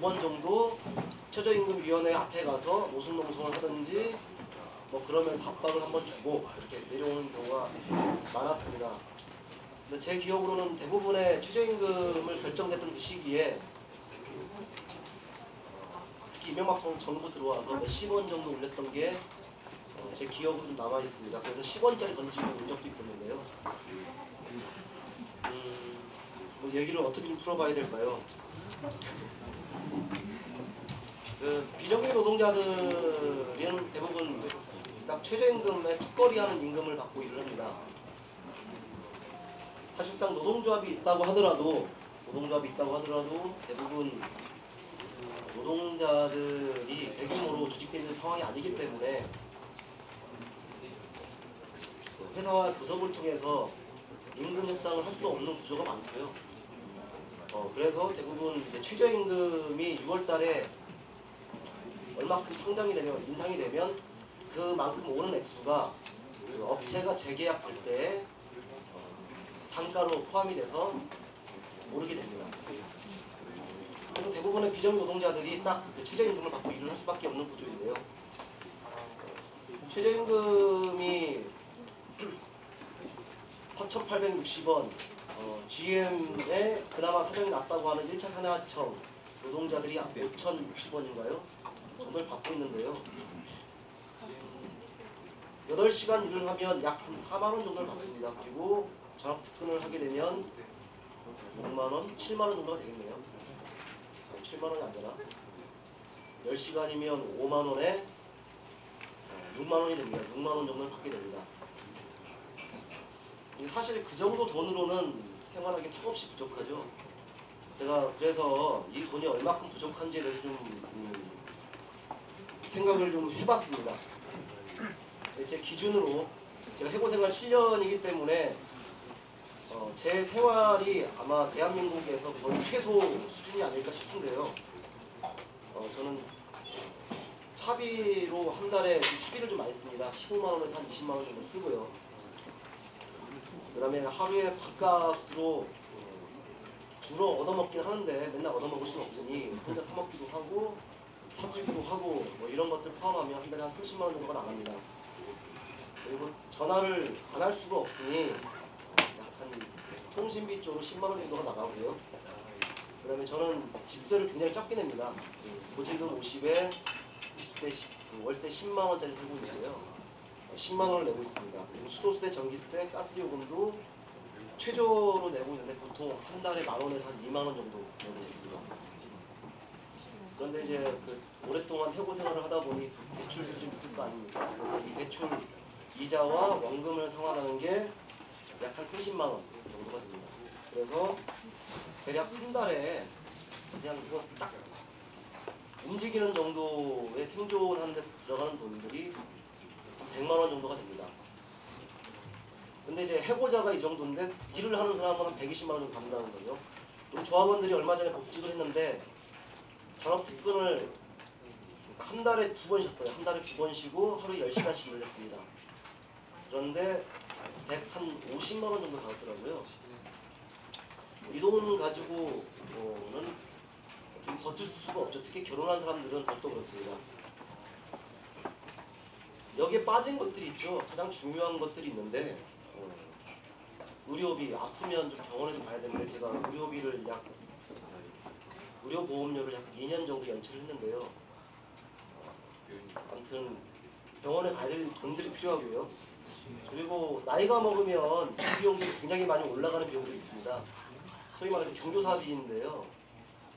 번 정도 최저임금위원회 앞에 가서 노숙농성을 하든지 뭐 그러면서 압박을 한번 주고 이렇게 내려오는 경우가 많았습니다. 근데 제 기억으로는 대부분의 최저임금을 결정됐던 그 시기에 특히 이명박 정부 들어와서 몇십 원 정도 올렸던 게 제 기억으로 좀 남아 있습니다. 그래서 10원짜리 던지고 온 적도 있었는데요. 뭐 얘기를 어떻게 좀 풀어봐야 될까요? 그 비정규직 노동자들은 대부분 딱 최저임금에 턱걸이하는 임금을 받고 일을 합니다. 사실상 노동조합이 있다고 하더라도 대부분 노동자들이 대규모로 조직되어 있는 상황이 아니기 때문에 회사와 구성을 통해서 임금 협상을 할 수 없는 구조가 많고요. 그래서 대부분 이제 최저임금이 6월달에 얼마큼 상장이 되면 인상이 되면 그만큼 오는 액수가 그 업체가 재계약할 때 단가로 포함이 돼서 오르게 됩니다. 그래서 대부분의 비정규 노동자들이 딱 그 최저임금을 받고 일을 할 수밖에 없는 구조인데요. 최저임금이 4,860원, GM에 그나마 사정이 낮다고 하는 1차 산하청 노동자들이 5,060원인가요? 정도를 받고 있는데요. 8시간 일을 하면 약 한 4만원 정도를 받습니다. 그리고 전업 특근을 하게 되면 6만원, 7만원 정도가 되겠네요. 아니, 7만원이 안 되나? 10시간이면 5만원에 6만원이 됩니다. 6만원 정도를 받게 됩니다. 사실 그 정도 돈으로는 생활하기 턱없이 부족하죠. 제가 그래서 이 돈이 얼마큼 부족한지에 대해서 좀 생각을 좀 해봤습니다. 제 기준으로 제가 해고생활 7년이기 때문에 제 생활이 아마 대한민국에서 거의 최소 수준이 아닐까 싶은데요. 저는 차비로 한 달에 차비를 좀 많이 씁니다. 15만원에서 한 20만원 정도 쓰고요. 그 다음에 하루에 밥값으로 주로 얻어먹긴 하는데 맨날 얻어먹을 수는 없으니 혼자 사먹기도 하고 사주기도 하고 뭐 이런 것들 포함하면 한 달에 한 30만원 정도가 나갑니다. 그리고 전화를 안 할 수가 없으니 약간 통신비 쪽으로 10만원 정도가 나가고요. 그 다음에 저는 집세를 굉장히 적게 냅니다. 보증금 50에 집세 월세 10만원짜리 살고 있는데요. 10만원을 내고 있습니다. 그리고 수도세, 전기세, 가스요금도 최저로 내고 있는데 보통 한 달에 만원에서 한 2만원 정도 내고 있습니다. 그런데 이제 그 오랫동안 해고 생활을 하다 보니 대출들이 좀 있을 거 아닙니까? 그래서 이 대출 이자와 원금을 상환하는 게 약 한 30만원 정도가 됩니다. 그래서 대략 한 달에 그냥 이거 딱 움직이는 정도의 생존하는 데 들어가는 돈들이 100만원 정도가 됩니다. 근데 이제 해고자가 이 정도인데 일을 하는 사람은 한 120만원 정도 받는다는 거죠. 우리 조합원들이 얼마 전에 복직을 했는데 전업특근을 한 달에 2번 쉬었어요. 한 달에 2번 쉬고 하루에 10시간씩 일을 했습니다. 그런데 150만원 정도 받았더라고요. 이 돈 가지고는 좀 버틸 수가 없죠. 특히 결혼한 사람들은 더욱더 그렇습니다. 여기에 빠진 것들이 있죠. 가장 중요한 것들이 있는데 의료비, 아프면 좀 병원에서 가야 되는데 제가 의료비를 의료보험료를 약 2년 정도 연체를 했는데요. 아무튼 병원에 가야 될 돈들이 필요하고요. 그리고 나이가 먹으면 비용들이 굉장히 많이 올라가는 비용들이 있습니다. 소위 말해서 경조사비인데요.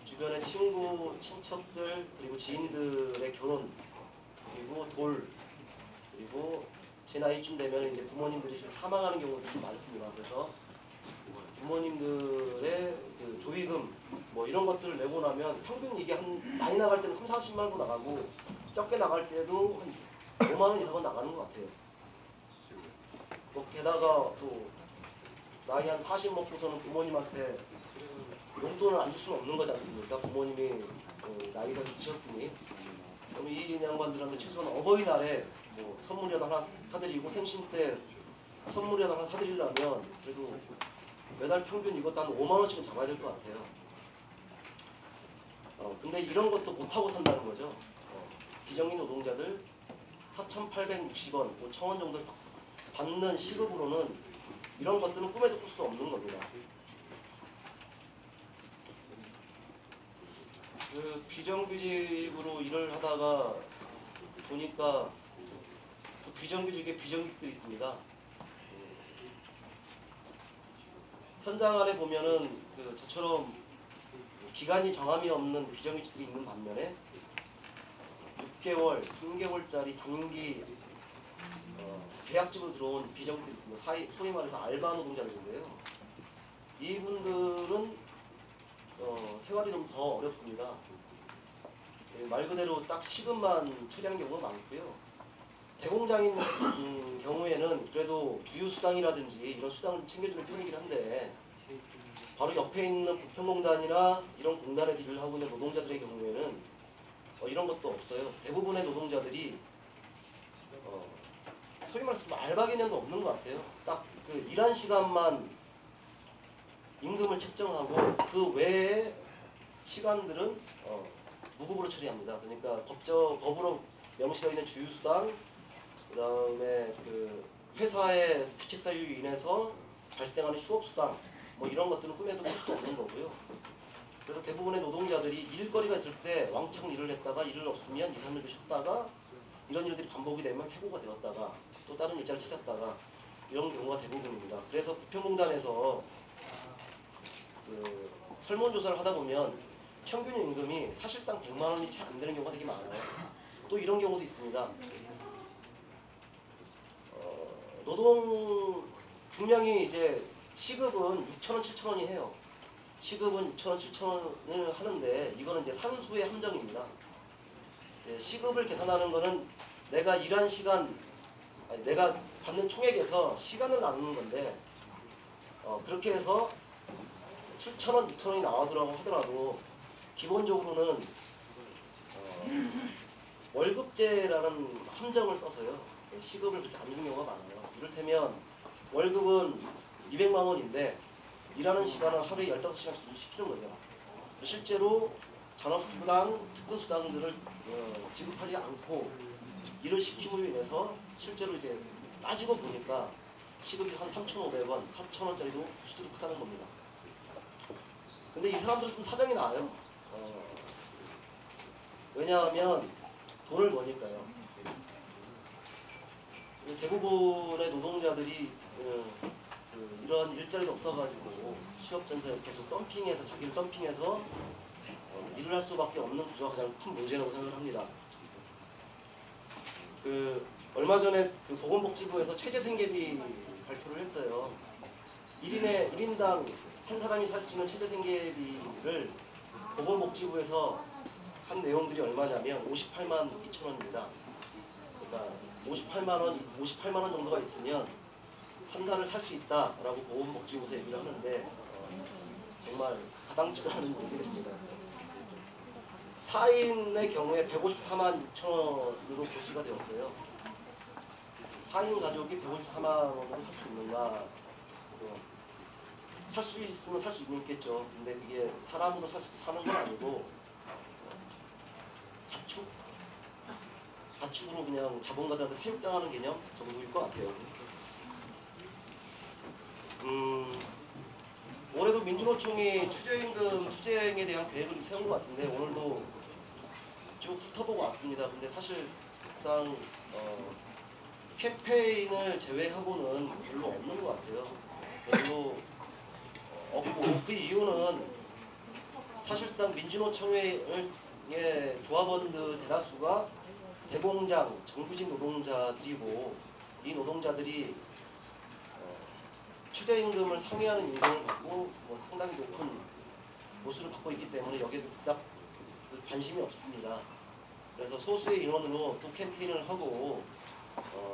주변의 친구, 친척들, 그리고 지인들의 결혼, 그리고 그리고 제 나이쯤 되면 이제 부모님들이 지금 사망하는 경우도 좀 많습니다. 그래서 부모님들의 그 조의금 뭐 이런 것들을 내고 나면 평균 이게 한 많이 나갈 때는 30, 40만 원도 나가고 적게 나갈 때도 한 5만 원 이상은 나가는 것 같아요. 뭐 게다가 또 나이 한 40 먹고서는 부모님한테 용돈을 안 줄 수는 없는 거지 않습니까? 부모님이 나이가 드셨으니. 그럼 이 양반들한테 최소한 어버이날에 뭐 선물이라도 하나 사드리고 생신 때 선물이라도 하나 사드리려면 그래도 매달 평균 이것도 한 5만 원씩은 잡아야 될 것 같아요. 근데 이런 것도 못하고 산다는 거죠. 비정규 노동자들 4,860원, 5,000원 정도 받는 시급으로는 이런 것들은 꿈에도 꿀 수 없는 겁니다. 그 비정규직으로 일을 하다가 보니까 또 비정규직에 비정규직들이 있습니다. 현장 안에 보면은 그 저처럼 기간이 정함이 없는 비정규직들이 있는 반면에 6개월, 3개월짜리 단기 계약직으로 들어온 비정규직들이 있습니다. 소위 말해서 알바 노동자들인데요. 이분들은 생활이 좀 더 어렵습니다. 말 그대로 딱 시급만 처리하는 경우가 많고요. 대공장인 경우에는 그래도 주유수당이라든지 이런 수당을 챙겨주는 편이긴 한데 바로 옆에 있는 부평공단이나 이런 공단에서 일을 하고 있는 노동자들의 경우에는 이런 것도 없어요. 대부분의 노동자들이 소위 말해서 알바 개념도 없는 것 같아요. 딱 그 일한 시간만 임금을 책정하고 그 외의 시간들은 무급으로 처리합니다. 그러니까 법으로 명시되어 있는 주유수당, 그 다음에 그 회사의 규칙 사유로 인해서 발생하는 휴업수당, 뭐 이런 것들은 꿈에도 꿀 수 없는 거고요. 그래서 대부분의 노동자들이 일거리가 있을 때 왕창 일을 했다가 일을 없으면 2, 3일 쉬었다가 이런 일들이 반복이 되면 해고가 되었다가 또 다른 일자를 찾았다가 이런 경우가 대부분입니다. 그래서 부평공단에서 그 설문조사를 하다 보면 평균 임금이 사실상 100만 원이 채 안 되는 경우가 되게 많아요. 또 이런 경우도 있습니다. 분명히 이제 시급은 6,000원, 7,000원이 해요. 시급은 6,000원, 7,000원을 하는데 이거는 이제 산수의 함정입니다. 시급을 계산하는 거는 내가 일한 시간, 내가 받는 총액에서 시간을 나누는 건데 그렇게 해서 7,000원, 6,000원이 나오더라고 하더라도 기본적으로는 월급제라는 함정을 써서요. 시급을 그렇게 안 주는 경우가 많아요. 이를테면 월급은 200만 원인데 일하는 시간은 하루에 15시간씩 시키는 거죠. 실제로 잔업수당, 특근수당들을 지급하지 않고 일을 시키고 인해서 실제로 이제 따지고 보니까 시급이 한 3,500원, 4,000원짜리도 수두룩하다는 겁니다. 근데 이 사람들은 좀 사정이 나아요. 왜냐하면 돈을 버니까요. 대부분의 노동자들이 이런 일자리도 없어가지고 취업전선에서 계속 덤핑해서 자기를 덤핑해서 일을 할 수밖에 없는 구조가 가장 큰 문제라고 생각을 합니다. 얼마 전에 그 보건복지부에서 최저생계비 발표를 했어요. 1인당 한 사람이 살 수 있는 최저생계비를 보건복지부에서 한 내용들이 얼마냐면 58만 2천 원입니다. 그러니까 58만 원 정도가 있으면 한 달을 살 수 있다라고 보건복지부에서 얘기를 하는데 정말 가당치도 않은 얘기들입니다. 4인의 경우에 154만 6천 원으로 고시가 되었어요. 4인 가족이 154만 원으로 살 수 있는가? 살 수 있으면 살 수 있겠죠. 근데 그게 사람으로 사는 건 아니고 가축으로 그냥 자본가들한테 사육당하는 개념 정도일 것 같아요. 올해도 민주노총이 최저임금 투쟁에 대한 계획을 좀 세운 것 같은데 오늘도 쭉 훑어보고 왔습니다. 근데 사실상 캠페인을 제외하고는 별로 없는 것 같아요. 별로 없고 그 이유는 사실상 민주노총의 조합원들 대다수가 대공장, 정규직 노동자들이고 이 노동자들이 최저임금을 상회하는 임금을 받고 상당히 높은 보수를 받고 있기 때문에 여기에 그닥 관심이 없습니다. 그래서 소수의 인원으로 또 캠페인을 하고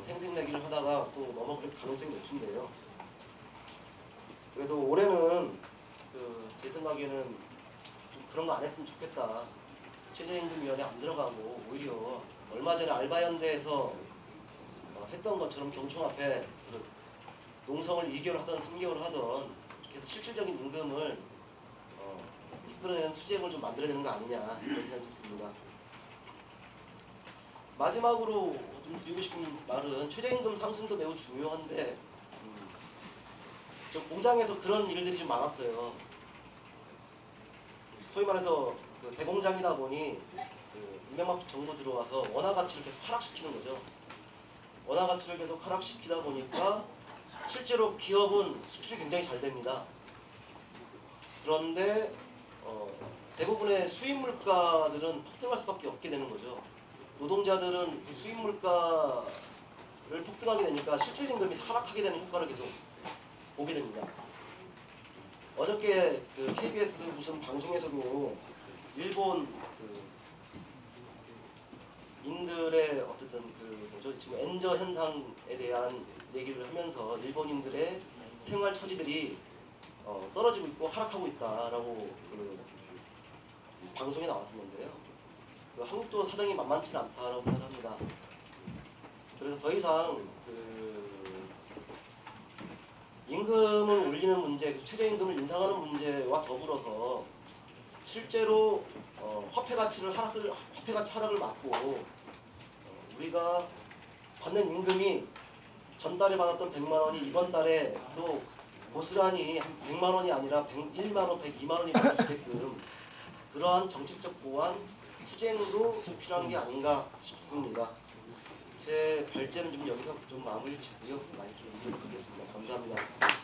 생색내기를 하다가 또 넘어갈 가능성이 높은데요. 그래서 올해는 제 생각에는 좀 그런 거 안 했으면 좋겠다. 최저임금위원회 안 들어가고 오히려 얼마 전에 알바연대에서 했던 것처럼 경총 앞에 농성을 2개월 하던 3개월 하던 이렇게 해서 실질적인 임금을 끌어내는 투쟁을 좀 만들어야 되는 거 아니냐 이런 생각이 좀 듭니다. 마지막으로 좀 드리고 싶은 말은 최저임금 상승도 매우 중요한데 저 공장에서 그런 일들이 좀 많았어요. 소위 말해서 그 대공장이다 보니 그 이명박 정부 들어와서 원화 가치를 계속 하락시키는 거죠. 원화 가치를 계속 하락시키다 보니까 실제로 기업은 수출이 굉장히 잘 됩니다. 그런데 대부분의 수입 물가들은 폭등할 수밖에 없게 되는 거죠. 노동자들은 그 수입 물가를 폭등하게 되니까 실질 임금이 하락하게 되는 효과를 계속 보게 됩니다. 어저께 그 KBS 무슨 방송에서도 일본 그 인들의 어쨌든 그 뭐죠 지금 엔저 현상에 대한 얘기를 하면서 일본인들의 생활 처지들이 떨어지고 있고 하락하고 있다라고 그 방송에 나왔었는데요. 그 한국도 사정이 만만치는 않다라고 생각합니다. 그래서 더 이상 그 임금을 올리는 문제, 최저임금을 인상하는 문제와 더불어서 실제로 화폐 가치 하락을 막고 우리가 받는 임금이 전달에 받았던 100만 원이 이번 달에 또 고스란히 100만 원이 아니라 101만 원, 102만 원이 받을 수 있게끔 그러한 정책적 보완, 투쟁도 필요한 게 아닌가 싶습니다. 제 발제는 좀 여기서 좀 마무리 짓고요. 많이 좀 이어가겠습니다. 감사합니다.